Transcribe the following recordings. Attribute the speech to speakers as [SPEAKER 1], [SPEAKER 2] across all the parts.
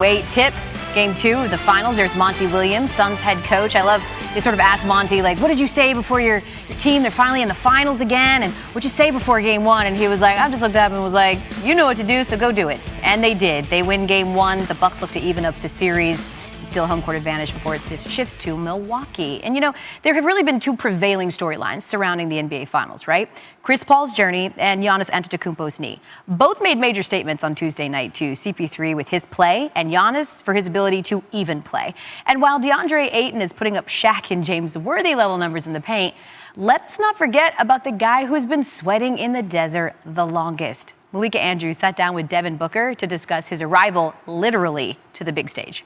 [SPEAKER 1] Wait, tip, game 2 of the finals. There's Monty Williams, Suns head coach. I love, they sort of asked Monty, like, what did you say before your team? They're finally in the finals again. And what'd you say before game 1? And he was like, I just looked up and was like, you know what to do, so go do it. And they did. They win game 1. The Bucks look to even up the series. Still home court advantage before it shifts to Milwaukee. And, you know, there have really been 2 prevailing storylines surrounding the NBA Finals, right? Chris Paul's journey and Giannis Antetokounmpo's knee. Both made major statements on Tuesday night to CP-3 with his play and Giannis for his ability to even play. And while DeAndre Ayton is putting up Shaq and James Worthy level numbers in the paint, let's not forget about the guy who's been sweating in the desert the longest. Malika Andrews sat down with Devin Booker to discuss his arrival literally to the big stage.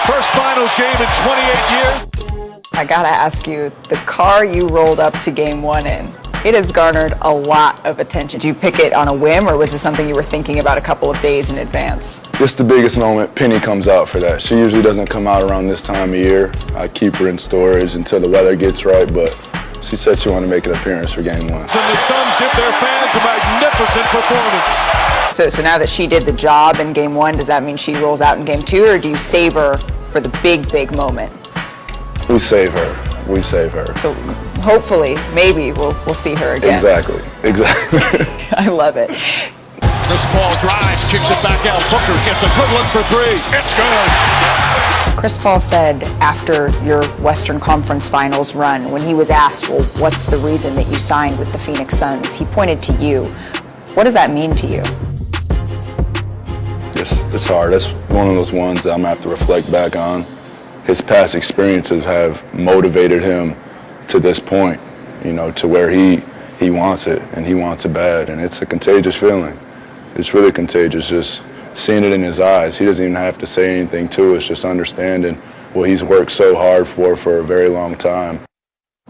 [SPEAKER 2] First finals game in 28 years.
[SPEAKER 3] I gotta ask you, the car you rolled up to game 1 in, it has garnered a lot of attention. Did you pick it on a whim, or was it something you were thinking about a couple of days in advance?
[SPEAKER 4] It's the biggest moment. Penny comes out for that. She usually doesn't come out around this time of year. I keep her in storage until the weather gets right, but she said she wanted to make an appearance for game 1.
[SPEAKER 2] And the Suns give their fans a magnificent performance.
[SPEAKER 3] So now that she did the job in game 1, does that mean she rolls out in game 2, or do you save her for the big moment?
[SPEAKER 4] We save her. We save her.
[SPEAKER 3] So hopefully, maybe we'll see her again.
[SPEAKER 4] Exactly.
[SPEAKER 3] I love it.
[SPEAKER 2] Chris Paul drives, kicks it back out. Booker gets a good look for 3. It's good.
[SPEAKER 3] Chris Paul said after your Western Conference Finals run, when he was asked, well, what's the reason that you signed with the Phoenix Suns, he pointed to you. What does that mean to you?
[SPEAKER 4] It's hard. That's one of those ones that I'm going to have to reflect back on. His past experiences have motivated him to this point, you know, to where he wants it, and he wants it bad. And it's a contagious feeling. It's really contagious, just seeing it in his eyes. He doesn't even have to say anything to us, just understanding what he's worked so hard for a very long time.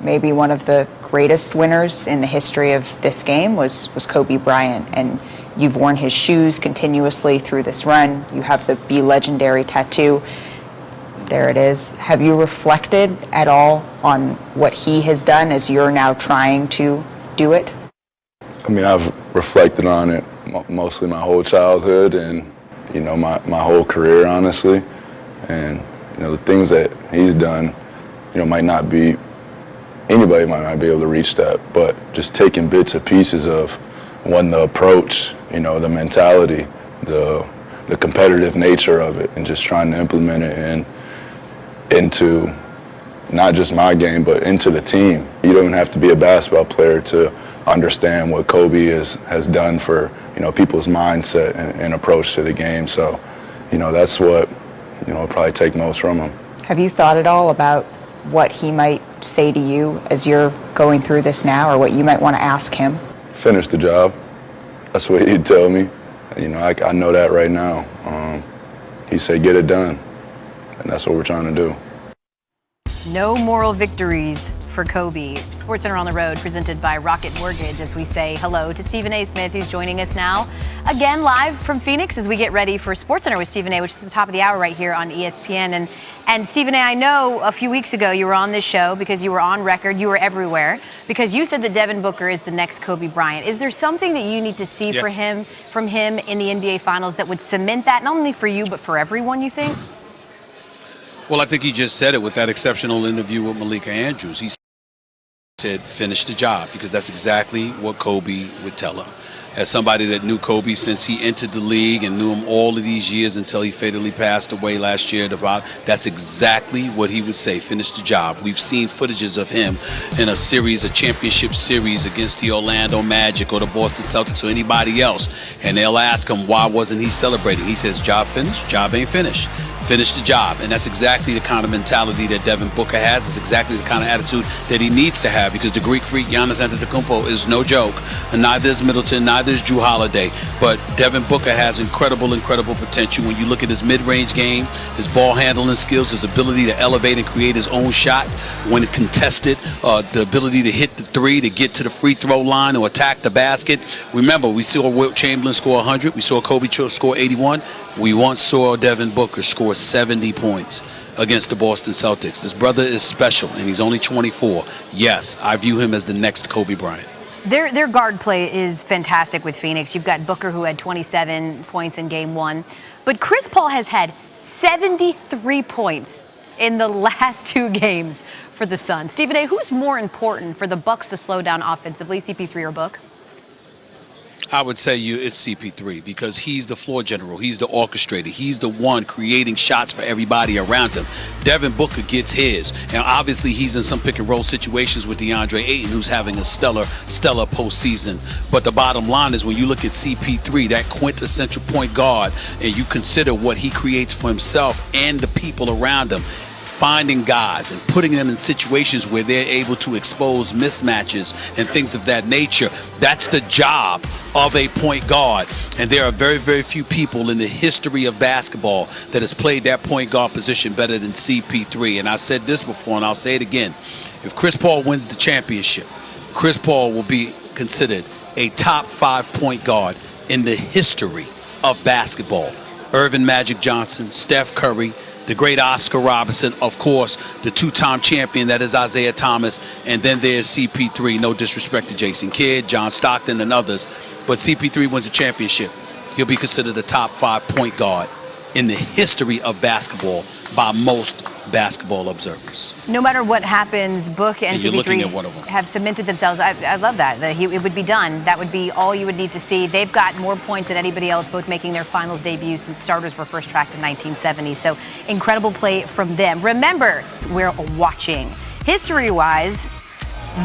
[SPEAKER 3] Maybe one of the greatest winners in the history of this game was Kobe Bryant, and you've worn his shoes continuously through this run. You have the Be Legendary tattoo. There it is. Have you reflected at all on what he has done as you're now trying to do it?
[SPEAKER 4] I mean, I've reflected on it mostly my whole childhood and, you know, my whole career, honestly. And, you know, the things that he's done, you know, anybody might not be able to reach that, but just taking bits and pieces of, one, the approach, you know, the mentality, the competitive nature of it, and just trying to implement it into not just my game, but into the team. You don't even have to be a basketball player to understand what Kobe has done for, you know, people's mindset and approach to the game. So, you know, that's what, you know, I'll probably take most from him.
[SPEAKER 3] Have you thought at all about what he might say to you as you're going through this now, or what you might want to ask him?
[SPEAKER 4] Finish the job. That's what he'd tell me. You know, I know that right now. He said, get it done. And that's what we're trying to do.
[SPEAKER 1] No moral victories for Kobe. SportsCenter on the Road, presented by Rocket Mortgage, as we say hello to Stephen A.Smith, who's joining us now, again live from Phoenix as we get ready for SportsCenter with Stephen A., which is at the top of the hour right here on ESPN. And Stephen A., I know a few weeks ago you were on this show because you were on record, you were everywhere, because you said that Devin Booker is the next Kobe Bryant. Is there something that you need to see from him in the NBA Finals that would cement that, not only for you, but for everyone, you think?
[SPEAKER 5] Well, I think he just said it with that exceptional interview with Malika Andrews. He said, finish the job, because that's exactly what Kobe would tell her. As somebody that knew Kobe since he entered the league and knew him all of these years until he fatally passed away last year, that's exactly what he would say, finish the job. We've seen footages of him in a championship series against the Orlando Magic or the Boston Celtics or anybody else, and they'll ask him, why wasn't he celebrating? He says, job finished, job ain't finished. Finish the job. And that's exactly the kind of mentality that Devin Booker has. It's exactly the kind of attitude that he needs to have, because the Greek freak Giannis Antetokounmpo is no joke. And neither is Middleton, neither is Jrue Holiday. But Devin Booker has incredible potential. When you look at his mid-range game, his ball handling skills, his ability to elevate and create his own shot when contested, the ability to hit the 3, to get to the free throw line or attack the basket. Remember, we saw Wilt Chamberlain score 100. We saw Kobe score 81. We once saw Devin Booker score 70 points against the Boston Celtics. This brother is special, and he's only 24. Yes, I view him as the next Kobe Bryant.
[SPEAKER 1] Their guard play is fantastic with Phoenix. You've got Booker, who had 27 points in game 1. But Chris Paul has had 73 points in the last 2 games for the Suns. Stephen A., who's more important for the Bucks to slow down offensively, CP3 or Book?
[SPEAKER 5] I would say it's CP3 because he's the floor general. He's the orchestrator. He's the one creating shots for everybody around him. Devin Booker gets his. And obviously he's in some pick and roll situations with DeAndre Ayton, who's having a stellar postseason. But the bottom line is when you look at CP3, that quintessential point guard, and you consider what he creates for himself and the people around him, finding guys and putting them in situations where they're able to expose mismatches and things of that nature. That's the job of a point guard. And there are very, very few people in the history of basketball that has played that point guard position better than CP3. And I said this before, and I'll say it again. If Chris Paul wins the championship, Chris Paul will be considered a top 5 point guard in the history of basketball. Irvin Magic Johnson, Steph Curry, the great Oscar Robertson, of course, the 2-time champion that is Isaiah Thomas, and then there's CP3. No disrespect to Jason Kidd, John Stockton, and others, but CP3 wins a championship. He'll be considered a top 5 point guard in the history of basketball by most basketball observers.
[SPEAKER 1] No matter what happens, Book and
[SPEAKER 5] you're looking at
[SPEAKER 1] CP3
[SPEAKER 5] one of them.
[SPEAKER 1] have cemented themselves. I love that. It would be done. That would be all you would need to see. They've got more points than anybody else, both making their finals debut since starters were first tracked in 1970. So incredible play from them. Remember, we're watching. History-wise,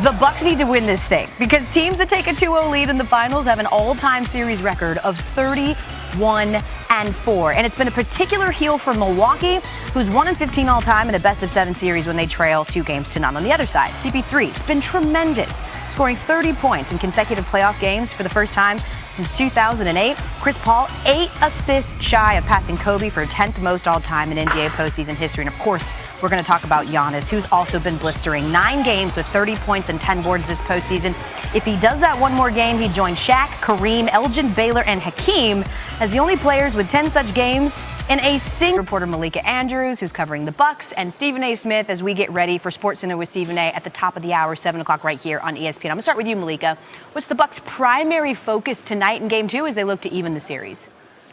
[SPEAKER 1] the Bucks need to win this thing because teams that take a 2-0 lead in the finals have an all-time series record of 31-4. And it's been a particular heel for Milwaukee, who's 1-15 all-time in a best-of-7 series when they trail 2-0. On the other side, CP3's been tremendous, scoring 30 points in consecutive playoff games for the first time since 2008. Chris Paul, 8 assists shy of passing Kobe for 10th most all-time in NBA postseason history. And of course, we're going to talk about Giannis, who's also been blistering. 9 games with 30 points and 10 boards this postseason. If he does that one more game, he'd join Shaq, Kareem, Elgin Baylor, and Hakeem as the only players with 10 such games in a single. Reporter Malika Andrews, who's covering the Bucks, and Stephen A. Smith as we get ready for SportsCenter with Stephen A. at the top of the hour, 7 o'clock right here on ESPN. I'm going to start with you, Malika. What's the Bucks' primary focus tonight in Game 2 as they look to even the series?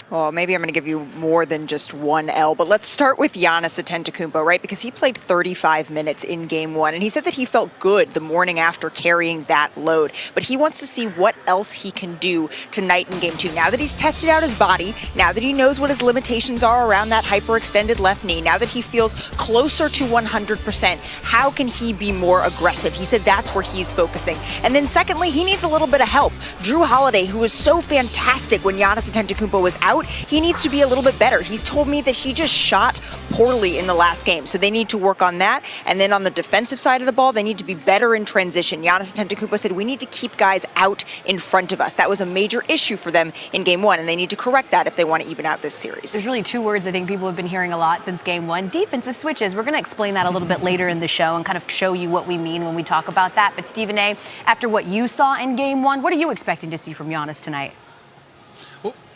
[SPEAKER 3] Well, maybe I'm going to give you more than just one L, but let's start with Giannis Antetokounmpo, right? Because he played 35 minutes in Game 1, and he said that he felt good the morning after carrying that load. But he wants to see what else he can do tonight in Game 2. Now that he's tested out his body, now that he knows what his limitations are around that hyperextended left knee, now that he feels closer to 100%, how can he be more aggressive? He said that's where he's focusing. And then secondly, he needs a little bit of help. Jrue Holiday, who was so fantastic when Giannis Antetokounmpo was out, he needs to be a little bit better. He's told me that he just shot poorly in the last game, so they need to work on that. And then on the defensive side of the ball, they need to be better in transition. Giannis Antetokounmpo said, we need to keep guys out in front of us. That was a major issue for them in Game 1, and they need to correct that if they want to even out this series.
[SPEAKER 1] There's really 2 words I think people have been hearing a lot since Game 1, defensive switches. We're going to explain that a little bit later in the show and kind of show you what we mean when we talk about that. But Stephen A., after what you saw in Game 1, what are you expecting to see from Giannis tonight?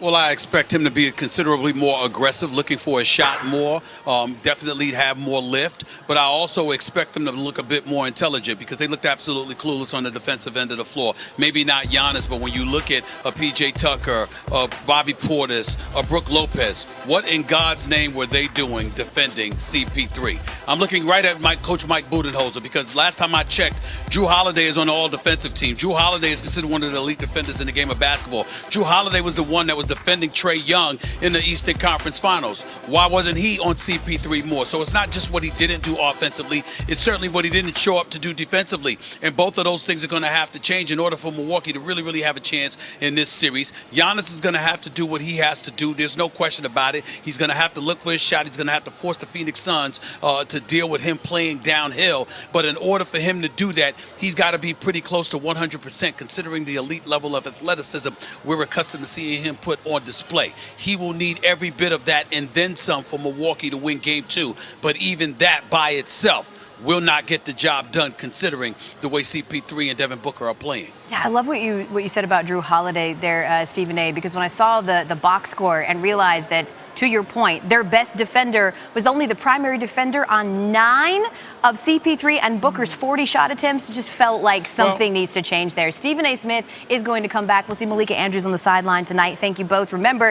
[SPEAKER 5] Well, I expect him to be considerably more aggressive, looking for a shot more, definitely have more lift. But I also expect them to look a bit more intelligent because they looked absolutely clueless on the defensive end of the floor. Maybe not Giannis, but when you look at a P.J. Tucker, a Bobby Portis, a Brook Lopez, what in God's name were they doing defending CP3? I'm looking right at Coach Mike Budenholzer because last time I checked, Jrue Holiday is on the all-defensive team. Jrue Holiday is considered one of the elite defenders in the game of basketball. Jrue Holiday was the one that was defending Trae Young in the Eastern Conference Finals. Why wasn't he on CP3 more? So it's not just what he didn't do offensively, it's certainly what he didn't show up to do defensively. And both of those things are going to have to change in order for Milwaukee to really, really have a chance in this series. Giannis is going to have to do what he has to do. There's no question about it. He's going to have to look for his shot. He's going to have to force the Phoenix Suns to deal with him playing downhill. But in order for him to do that, he's got to be pretty close to 100%, considering the elite level of athleticism we're accustomed to seeing him put on display. He will need every bit of that and then some for Milwaukee to win Game 2. But even that by itself will not get the job done, considering the way CP3 and Devin Booker are playing.
[SPEAKER 1] Yeah, I love what you said about Jrue Holiday there, Stephen A., because when I saw the box score and realized that, to your point, their best defender was only the primary defender on 9 of CP3 and Booker's 40 shot attempts. It just felt like something needs to change there. Stephen A. Smith is going to come back. We'll see Malika Andrews on the sideline tonight. Thank you both. Remember,